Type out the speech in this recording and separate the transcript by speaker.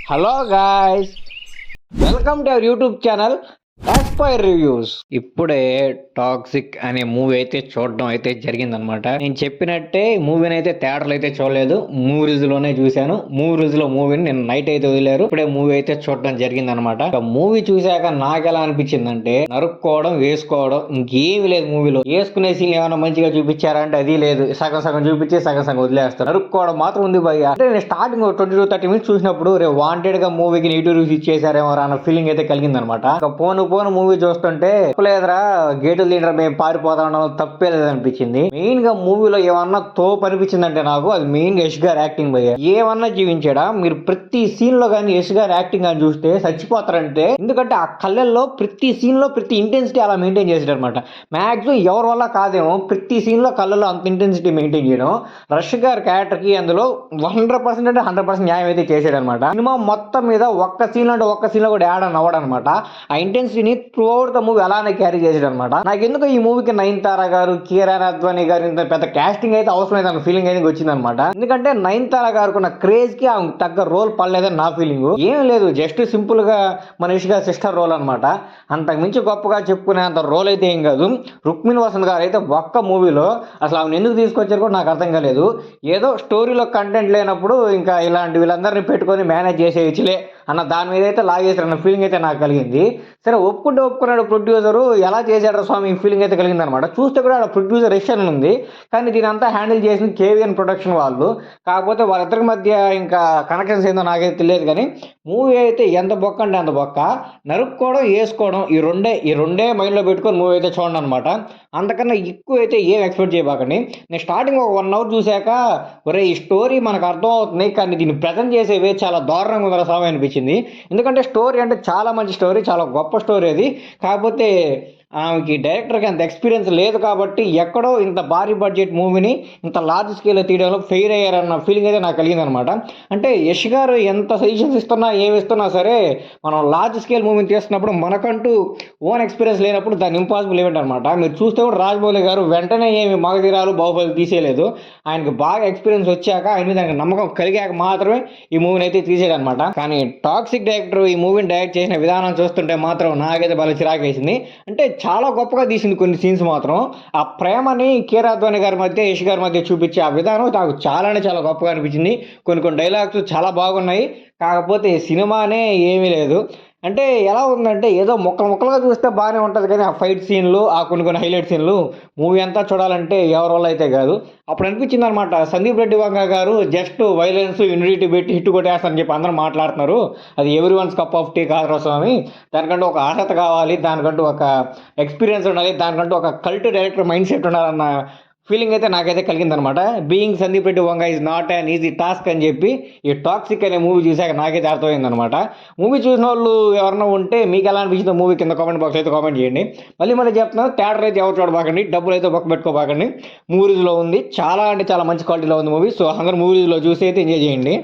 Speaker 1: Hello guys, welcome to our YouTube channel Aspire Reviews. ఇప్పుడే toxic అనే movie అయితే చూడడం అయితే జరిగిందనమాట. నేను చెప్పినట్టే మూవీని అయితే థియేటర్లో అయితే చూడలేదు, మూవీస్ లోనే చూశాను. మూవీస్ లో మూవీని నేను నైట్ అయితే వదిలేరు, ఇప్పుడే మూవీ అయితే చూడడం జరిగిందనమాట. మూవీ చూశాక నాకు ఎలా అనిపించిందంటే నరుక్కోవడం వేసుకోవడం ఇంకేమి లేదు మూవీలో. వేసుకునే సీన్ ఏమైనా మంచిగా చూపించారంటే అది లేదు, సగం సగం చూపించి సగం సగం వదిలేస్తారు. నరుక్కోవడం మాత్రం ఉంది భయ్య. అంటే నేను స్టార్టింగ్ 22-30 మినిట్స్ చూసినప్పుడు రే వాంటెడ్ గా మూవీకి నెగిటివ్ రివ్యూస్ ఇచ్చేసారేమో అన్న ఫీలింగ్ అయితే కలిగిందనమాట. పోను మూవీ చూస్తుంటే లేదురా గేటు లీడర్ మేము పారిపోతాం తప్పే లేదనిపించింది. మెయిన్ గా మూవీలో ఏమన్నా తోపు అనిపించిందంటే నాకు అది మెయిన్ గా యష్ గారు యాక్టింగ్ భయ్య. ఏమన్నా జీవించాడా మీరు ప్రతి సీన్ లో కానీ యష్ గారు యాక్టింగ్ అని చూస్తే చచ్చిపోతారంటే. ఎందుకంటే ఆ కళ్ళల్లో ప్రతి సీన్ లో ప్రతి ఇంటెన్సిటీ అలా మెయింటైన్ చేసాడు అనమాట. మాక్సిమం ఎవరి వల్ల కాదేమో ప్రతి సీన్ లో కళ్ళల్లో అంత ఇంటెన్సిటీ మెయింటైన్ చేయడం రష్ గారి క్యారెక్టర్ కి అందులో 100% అంటే 100% న్యాయం అయితే చేసాడు అనమాట. సినిమా మొత్తం మీద ఒక్క సీన్ అంటే ఒక్క సీన్ లో కూడా యాడ్ అని అవ్వడం అనమాట. ఆ ఇంటెన్సిటీని త్రూ అవుట్ ద మూవీ అలానే క్యారీ చేసాడు అనమాట. నాకు ఎందుకు ఈ మూవీకి నయనతార గారు, కియారా అద్వానీ గారు ఇంత పెద్ద కాస్టింగ్ అయితే అవసరం లేదు అన్న ఫీలింగ్ అయితే వచ్చింది అనమాట. ఎందుకంటే నయనతార గారికి ఉన్న క్రేజ్ కి తగ్గ రోల్ పడలేదని నా ఫీలింగ్. ఏం లేదు, జస్ట్ సింపుల్ గా మన యష్ గారి సిస్టర్ రోల్ అనమాట. అంతకు మించి గొప్పగా చెప్పుకునే అంత రోల్ అయితే ఏం కాదు. రుక్మిణి వసంత్ గారు అయితే ఒక్క మూవీలో అసలు ఆమెను ఎందుకు తీసుకొచ్చారు కూడా నాకు అర్థం కాలేదు. ఏదో స్టోరీలో కంటెంట్ లేనప్పుడు ఇంకా ఇలాంటి వీళ్ళందరినీ పెట్టుకొని మేనేజ్ చేసేయచ్చులే అన్న దాని మీద అయితే లాగేసారు అన్న ఫీలింగ్ అయితే నాకు కలిగింది. సరే ఒప్పుకున్నాడు ప్రొడ్యూసరు, ఎలా చేశాడు స్వామి ఈ ఫీలింగ్ అయితే కలిగింది అనమాట. చూస్తే కూడా ప్రొడ్యూసర్ యష్ అని ఉంది, కానీ దీని అంతా హ్యాండిల్ చేసిన కేవీఎన్ ప్రొడక్షన్ వాళ్ళు. కాకపోతే వాళ్ళిద్దరి మధ్య ఇంకా కనెక్షన్స్ ఏందో నాకైతే తెలియదు. కానీ మూవీ అయితే ఎంత బొక్క అంటే అంత బొక్క. నరుక్కోవడం వేసుకోవడం ఈ రెండే మైండ్లో పెట్టుకొని మూవీ అయితే చూడండి అనమాట. అంతకన్నా ఎక్కువ అయితే ఏం ఎక్స్పెక్ట్ చేయబాకండి. నేను స్టార్టింగ్ ఒక 1 అవర్ చూశాక ఒరే ఈ స్టోరీ మనకు అర్థం అవుతుంది, కానీ దీన్ని ప్రజెంట్ చేసేవే చాలా దారుణంగా ఉందన్న సమయం అనిపించింది. ఎందుకంటే స్టోరీ అంటే చాలా మంచి స్టోరీ, చాలా గొప్ప స్టోరీ అది. కాకపోతే ఆమెకి డైరెక్టర్కి అంత ఎక్స్పీరియన్స్ లేదు కాబట్టి ఎక్కడో ఇంత భారీ బడ్జెట్ మూవీని ఇంత లార్జ్ స్కేల్లో తీయడంలో ఫెయిల్ అయ్యారన్న ఫీలింగ్ అయితే నాకు కలిగింది అనమాట. అంటే యష్ గారు ఎంత సజెషన్స్ ఇస్తున్నా ఏమి ఇస్తున్నా సరే మనం లార్జ్ స్కేల్ మూవీని తీస్తున్నప్పుడు మనకంటూ ఓన్ ఎక్స్పీరియన్స్ లేనప్పుడు దాన్ని ఇంపాసిబుల్ ఈవెంట్ అనమాట. మీరు చూస్తే కూడా రాజమౌళి గారు వెంటనే ఏమి మగధీరాలు బాహుబలి తీసేయలేదు. ఆయనకు బాగా ఎక్స్పీరియన్స్ వచ్చాక ఆయన దానికి నమ్మకం కలిగాక మాత్రమే ఈ మూవీని అయితే తీసేయడం అనమాట. కానీ టాక్సిక్ డైరెక్టర్ ఈ మూవీని డైరెక్ట్ చేసిన విధానం చూస్తుంటే మాత్రం నాకైతే బాగా చిరాకు వేసింది. అంటే చాలా గొప్పగా తీసింది కొన్ని సీన్స్ మాత్రం. ఆ ప్రేమని కియారా అద్వానీ గారి మధ్య యష్ గారి మధ్య చూపించే ఆ విధానం నాకు చాలా గొప్పగా అనిపించింది. కొన్ని డైలాగ్స్ చాలా బాగున్నాయి. కాకపోతే సినిమానే ఏమీ లేదు. అంటే ఎలా ఉందంటే ఏదో ముక్కలుగా చూస్తే బాగానే ఉంటుంది, కానీ ఆ ఫైట్ సీన్లు, ఆ కొన్ని హైలైట్ సీన్లు మూవీ అంతా చూడాలంటే ఎవరి వల్ల అయితే కాదు. అప్పుడు అనిపించింది అనమాట, సందీప్ రెడ్డి వంగ గారు జస్ట్ వైలెన్స్ యూనిటీ పెట్టి హిట్ కొట్టేస్తారని చెప్పి అందరూ మాట్లాడుతున్నారు. అది ఎవరి వన్స్ కప్ ఆఫ్ టీ కాదు స్వామి. దానికంటూ ఒక ఆశత కావాలి, దానికంటూ ఒక ఎక్స్పీరియన్స్ ఉండాలి, దానికంటూ ఒక కల్ట్ డైరెక్టర్ మైండ్ సెట్ ఉండాలన్న ఫీలింగ్ అయితే నాకైతే కలిగిందనమాట. Being Sandeep Reddy Vanga is not an easy task అని చెప్పి ఈ టాక్సిక్ అనే మూవీ చూసాక నాకైతే అర్థమైందనమాట. మూవీ చూసిన వాళ్ళు ఎవరన్నా ఉంటే మీకు ఎలా అనిపించిందో మూవీ కింద కామెంట్ బాక్స్ అయితే కామెంట్ చేయండి. మళ్ళీ చెప్తున్నాను, థియేటర్ అయితే ఎవరు చూడబాకండి, డబ్బులు అయితే బొక్క పెట్టుకోబాకండి. మూవీస్లో ఉంది, చాలా అంటే చాలా మంచి క్వాలిటీలో ఉంది మూవీ. సో అందరూ మూవీస్లో చూసి అయితే ఎంజాయ్ చేయండి.